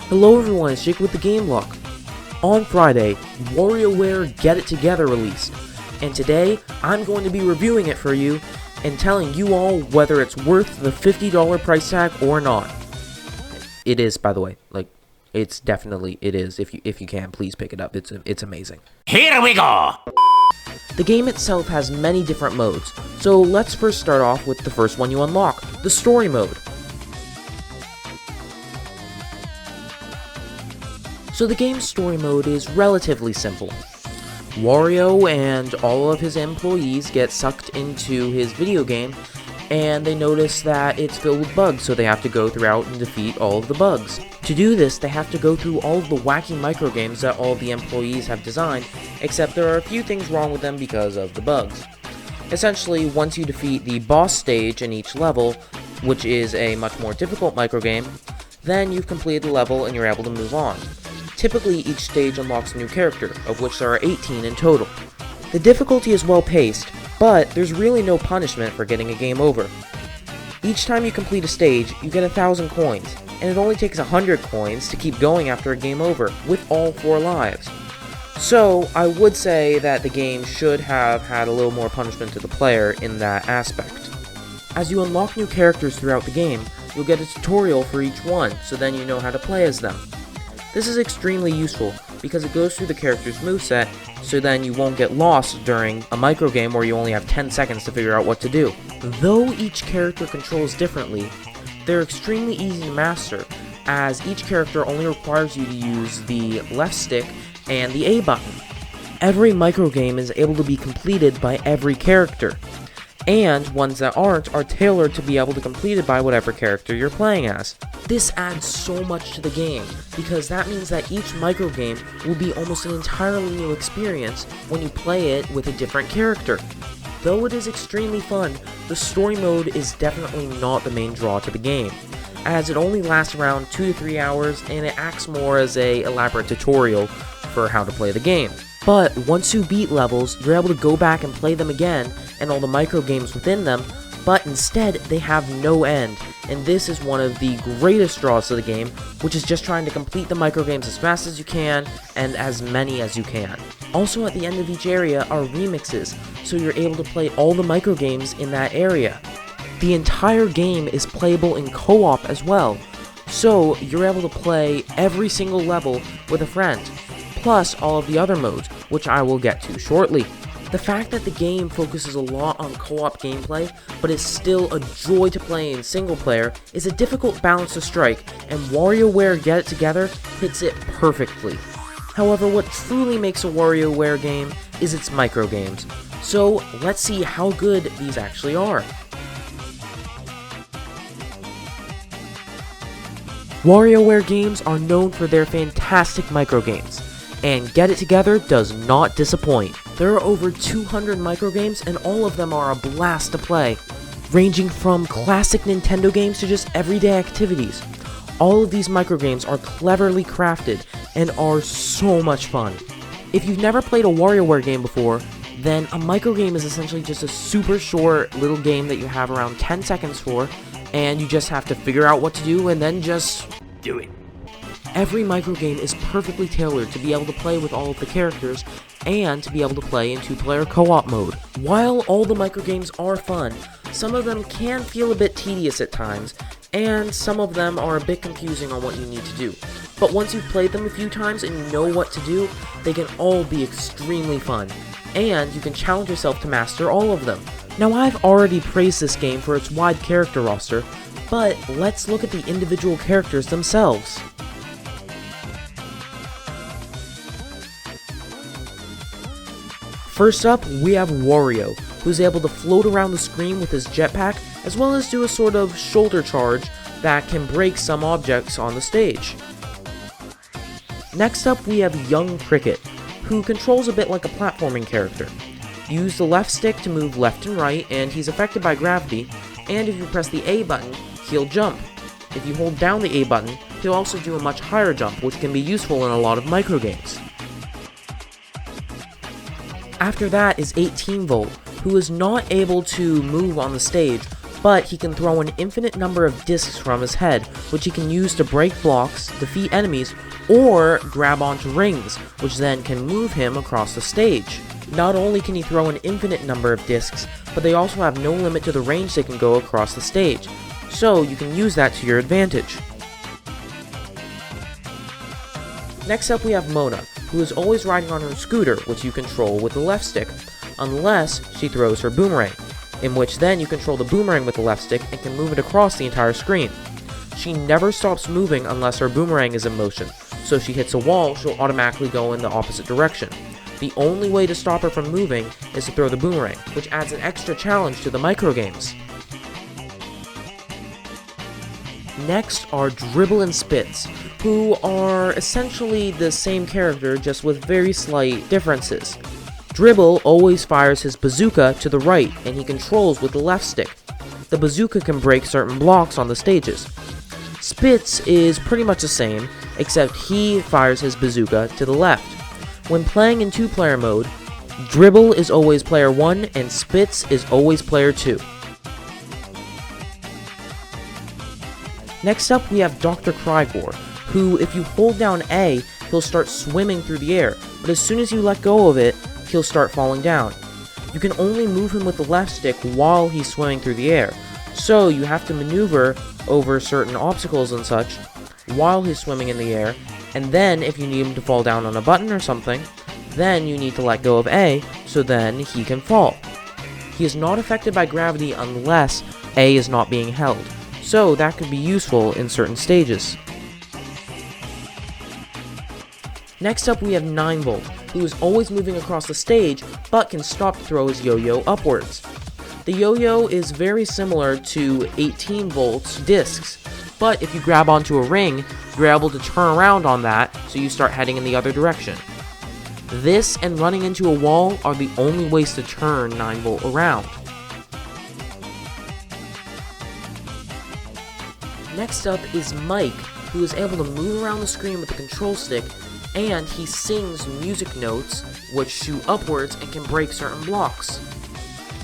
Hello everyone, it's Jake with the Game Lock. On Friday, WarioWare Get It Together released, and today I'm going to be reviewing it for you and telling you all whether it's worth the $50 price tag or not. It is, by the way. It is. If you can, please pick it up. It's amazing. Here we go! The game itself has many different modes, so let's first start off with the first one you unlock, the story mode. So the game's story mode is relatively simple. Wario and all of his employees get sucked into his video game, and they notice that it's filled with bugs, so they have to go throughout and defeat all of the bugs. To do this, they have to go through all of the wacky microgames that all the employees have designed, except there are a few things wrong with them because of the bugs. Essentially, once you defeat the boss stage in each level, which is a much more difficult microgame, then you've completed the level and you're able to move on. Typically, each stage unlocks a new character, of which there are 18 in total. The difficulty is well paced, but there's really no punishment for getting a game over. Each time you complete a stage, you get 1,000 coins, and it only takes 100 coins to keep going after a game over, with all 4 lives. So, I would say that the game should have had a little more punishment to the player in that aspect. As you unlock new characters throughout the game, you'll get a tutorial for each one, so then you know how to play as them. This is extremely useful because it goes through the character's moveset, so then you won't get lost during a microgame where you only have 10 seconds to figure out what to do. Though each character controls differently, they're extremely easy to master, as each character only requires you to use the left stick and the A button. Every microgame is able to be completed by every character, and ones that aren't are tailored to be able to be completed by whatever character you're playing as. This adds so much to the game, because that means that each microgame will be almost an entirely new experience when you play it with a different character. Though it is extremely fun, the story mode is definitely not the main draw to the game, as it only lasts around 2 to 3 hours and it acts more as an elaborate tutorial for how to play the game. But once you beat levels, you're able to go back and play them again and all the microgames within them, but instead they have no end, and this is one of the greatest draws to the game, which is just trying to complete the microgames as fast as you can and as many as you can. Also at the end of each area are remixes, so you're able to play all the microgames in that area. The entire game is playable in co-op as well, so you're able to play every single level with a friend, plus all of the other modes, which I will get to shortly. The fact that the game focuses a lot on co-op gameplay, but is still a joy to play in single player, is a difficult balance to strike, and WarioWare Get It Together hits it perfectly. However, what truly makes a WarioWare game is its microgames, so let's see how good these actually are. WarioWare games are known for their fantastic microgames, and Get It Together does not disappoint. There are over 200 microgames, and all of them are a blast to play, ranging from classic Nintendo games to just everyday activities. All of these microgames are cleverly crafted and are so much fun. If you've never played a WarioWare game before, then a microgame is essentially just a super short little game that you have around 10 seconds for, and you just have to figure out what to do and then just Do it. Every microgame is perfectly tailored to be able to play with all of the characters and to be able to play in 2-player co-op mode. While all the microgames are fun, some of them can feel a bit tedious at times, and some of them are a bit confusing on what you need to do. But once you've played them a few times and you know what to do, they can all be extremely fun, and you can challenge yourself to master all of them. Now, I've already praised this game for its wide character roster, but let's look at the individual characters themselves. First up, we have Wario, who's able to float around the screen with his jetpack, as well as do a sort of shoulder charge that can break some objects on the stage. Next up, we have Young Cricket, who controls a bit like a platforming character. Use the left stick to move left and right, and he's affected by gravity, and if you press the A button, he'll jump. If you hold down the A button, he'll also do a much higher jump, which can be useful in a lot of microgames. After that is 18 Volt, who is not able to move on the stage, but he can throw an infinite number of discs from his head, which he can use to break blocks, defeat enemies, or grab onto rings, which then can move him across the stage. Not only can he throw an infinite number of discs, but they also have no limit to the range they can go across the stage, so you can use that to your advantage. Next up we have Mona, who is always riding on her scooter, which you control with the left stick, unless she throws her boomerang, in which then you control the boomerang with the left stick and can move it across the entire screen. She never stops moving unless her boomerang is in motion, so if she hits a wall, she'll automatically go in the opposite direction. The only way to stop her from moving is to throw the boomerang, which adds an extra challenge to the Microgames. Next are Dribble and Spitz, who are essentially the same character just with very slight differences. Dribble always fires his bazooka to the right, and he controls with the left stick. The bazooka can break certain blocks on the stages. Spitz is pretty much the same, except he fires his bazooka to the left. When playing in 2-player mode, Dribble is always player 1 and Spitz is always player 2. Next up we have Dr. Krygor, who if you hold down A, he'll start swimming through the air, but as soon as you let go of it, he'll start falling down. You can only move him with the left stick while he's swimming through the air, so you have to maneuver over certain obstacles and such while he's swimming in the air, and then if you need him to fall down on a button or something, then you need to let go of A, so then he can fall. He is not affected by gravity unless A is not being held, so that could be useful in certain stages. Next up we have 9-Volt, who is always moving across the stage, but can stop to throw his yo-yo upwards. The yo-yo is very similar to 18-Volt's discs, but if you grab onto a ring, you're able to turn around on that, so you start heading in the other direction. This and running into a wall are the only ways to turn 9-Volt around. Next up is Mike, who is able to move around the screen with the control stick, and he sings music notes which shoot upwards and can break certain blocks.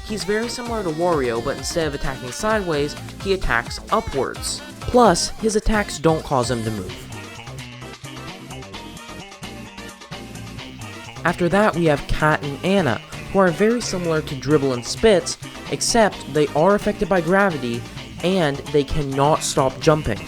He's very similar to Wario, but instead of attacking sideways, he attacks upwards. Plus, his attacks don't cause him to move. After that, we have Kat and Anna, who are very similar to Dribble and Spitz, except they are affected by gravity, and they cannot stop jumping.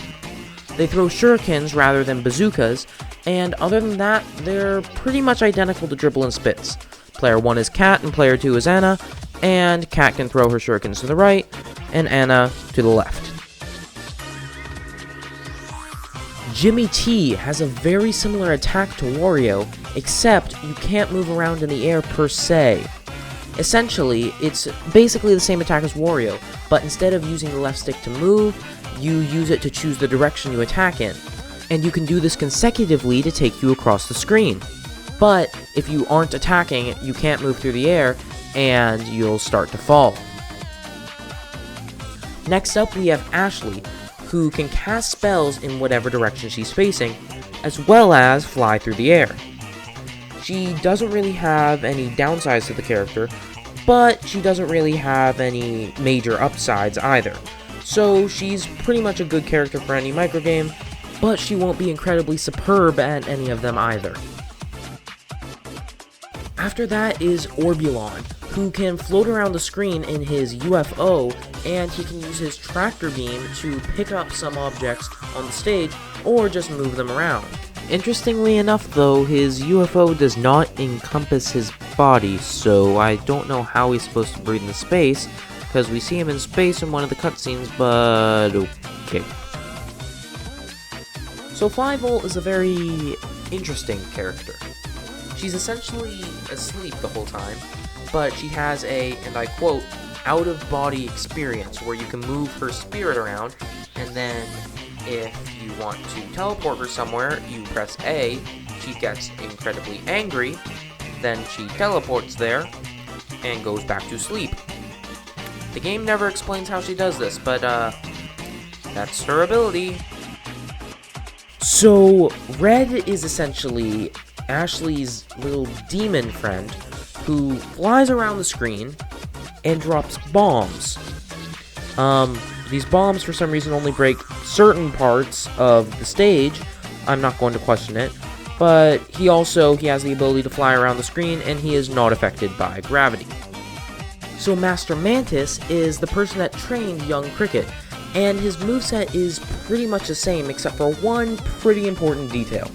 They throw shurikens rather than bazookas, and other than that, they're pretty much identical to Dribble and Spitz. Player 1 is Kat and player 2 is Anna, and Kat can throw her shurikens to the right, and Anna to the left. Jimmy T has a very similar attack to Wario, except you can't move around in the air per se. Essentially, it's basically the same attack as Wario, but instead of using the left stick to move, you use it to choose the direction you attack in, and you can do this consecutively to take you across the screen. But if you aren't attacking, you can't move through the air, and you'll start to fall. Next up we have Ashley, who can cast spells in whatever direction she's facing, as well as fly through the air. She doesn't really have any downsides to the character, but she doesn't really have any major upsides either. So she's pretty much a good character for any microgame, but she won't be incredibly superb at any of them either. After that is Orbulon, who can float around the screen in his UFO, and he can use his tractor beam to pick up some objects on the stage, or just move them around. Interestingly enough though, his UFO does not encompass his body, so I don't know how he's supposed to breathe in space, because we see him in space in one of the cutscenes, but okay. So 5-Volt is a very interesting character. She's essentially asleep the whole time, but she has a, and I quote, out-of-body experience where you can move her spirit around, and then if you want to teleport her somewhere, you press A, she gets incredibly angry, then she teleports there, and goes back to sleep. The game never explains how she does this, but that's her ability. So, Red is essentially Ashley's little demon friend who flies around the screen and drops bombs. These bombs, for some reason, only break certain parts of the stage. I'm not going to question it. But he has the ability to fly around the screen, and he is not affected by gravity. So Master Mantis is the person that trained young Cricket, and his moveset is pretty much the same, except for one pretty important detail.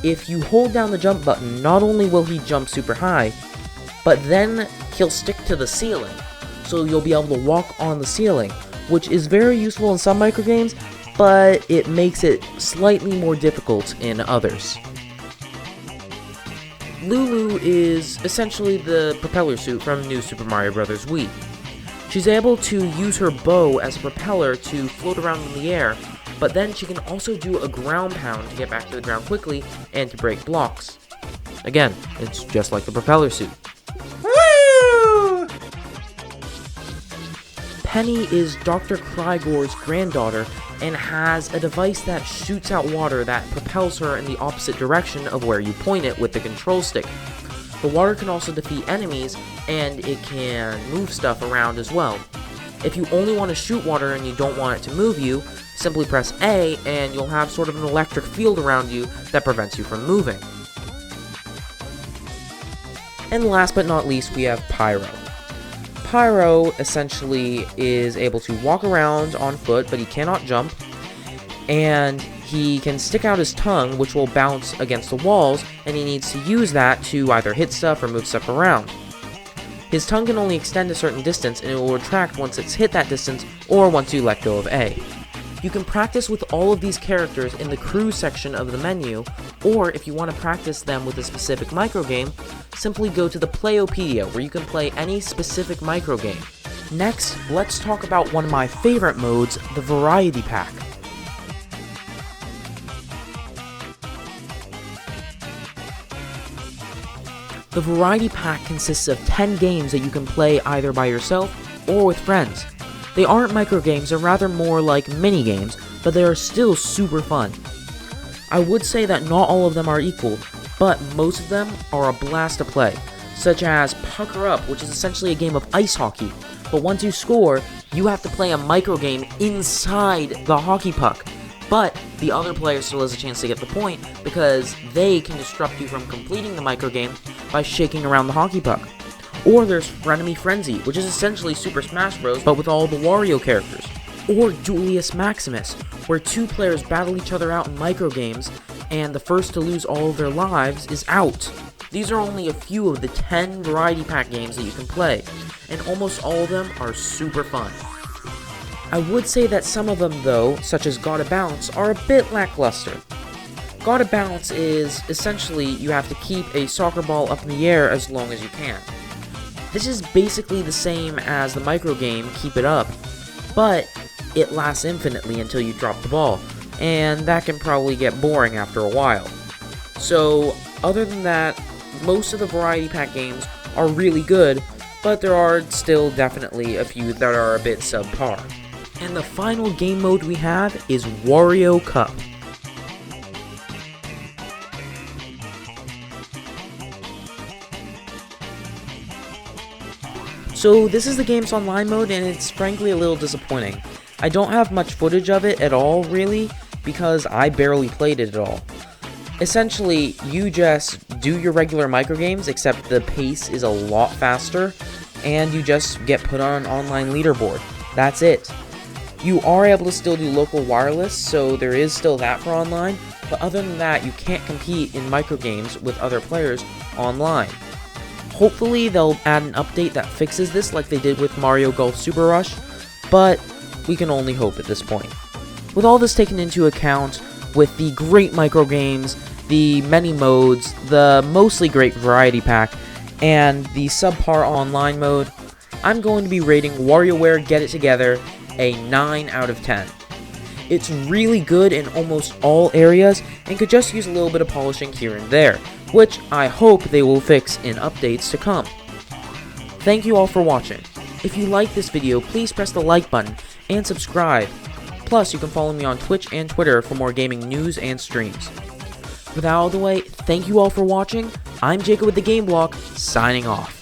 If you hold down the jump button, not only will he jump super high, but then he'll stick to the ceiling, so you'll be able to walk on the ceiling, which is very useful in some microgames, but it makes it slightly more difficult in others. Lulu is essentially the propeller suit from New Super Mario Bros. Wii. She's able to use her bow as a propeller to float around in the air, but then she can also do a ground pound to get back to the ground quickly and to break blocks. Again, it's just like the propeller suit. Woo! Penny is Dr. Crygor's granddaughter and has a device that shoots out water that propels her in the opposite direction of where you point it with the control stick. The water can also defeat enemies, and it can move stuff around as well. If you only want to shoot water and you don't want it to move you, simply press A and you'll have sort of an electric field around you that prevents you from moving. And last but not least, we have Pyro. Pyro essentially is able to walk around on foot, but he cannot jump, and he can stick out his tongue, which will bounce against the walls, and he needs to use that to either hit stuff or move stuff around. His tongue can only extend a certain distance, and it will retract once it's hit that distance, or once you let go of A. You can practice with all of these characters in the crew section of the menu, or if you want to practice them with a specific microgame, simply go to the Playopedia, where you can play any specific microgame. Next, let's talk about one of my favorite modes, the Variety Pack. The Variety Pack consists of 10 games that you can play either by yourself or with friends. They aren't microgames, they're rather more like mini-games, but they are still super fun. I would say that not all of them are equal, but most of them are a blast to play, such as Pucker Up, which is essentially a game of ice hockey, but once you score, you have to play a microgame inside the hockey puck. But the other player still has a chance to get the point, because they can disrupt you from completing the microgame by shaking around the hockey puck. Or there's Frenemy Frenzy, which is essentially Super Smash Bros, but with all the Wario characters. Or Duelius Maximus, where two players battle each other out in microgames, and the first to lose all of their lives is out. These are only a few of the 10 Variety Pack games that you can play, and almost all of them are super fun. I would say that some of them, though, such as Gotta Bounce, are a bit lackluster. Gotta Bounce is essentially you have to keep a soccer ball up in the air as long as you can. This is basically the same as the microgame Keep It Up, but it lasts infinitely until you drop the ball, and that can probably get boring after a while. So, other than that, most of the Variety Pack games are really good, but there are still definitely a few that are a bit subpar. And the final game mode we have is Wario Cup. So this is the game's online mode, and it's frankly a little disappointing. I don't have much footage of it at all, really, because I barely played it at all. Essentially, you just do your regular microgames, except the pace is a lot faster, and you just get put on an online leaderboard. That's it. You are able to still do local wireless, so there is still that for online, but other than that, you can't compete in microgames with other players online. Hopefully they'll add an update that fixes this like they did with Mario Golf Super Rush, but we can only hope at this point. With all this taken into account, with the great microgames, the many modes, the mostly great Variety Pack, and the subpar online mode, I'm going to be rating WarioWare Get It Together a 9 out of 10. It's really good in almost all areas and could just use a little bit of polishing here and there, which I hope they will fix in updates to come. Thank you all for watching. If you like this video, please press the like button and subscribe. Plus, you can follow me on Twitch and Twitter for more gaming news and streams. With that out of the way, thank you all for watching. I'm Jacob with the Game Block, signing off.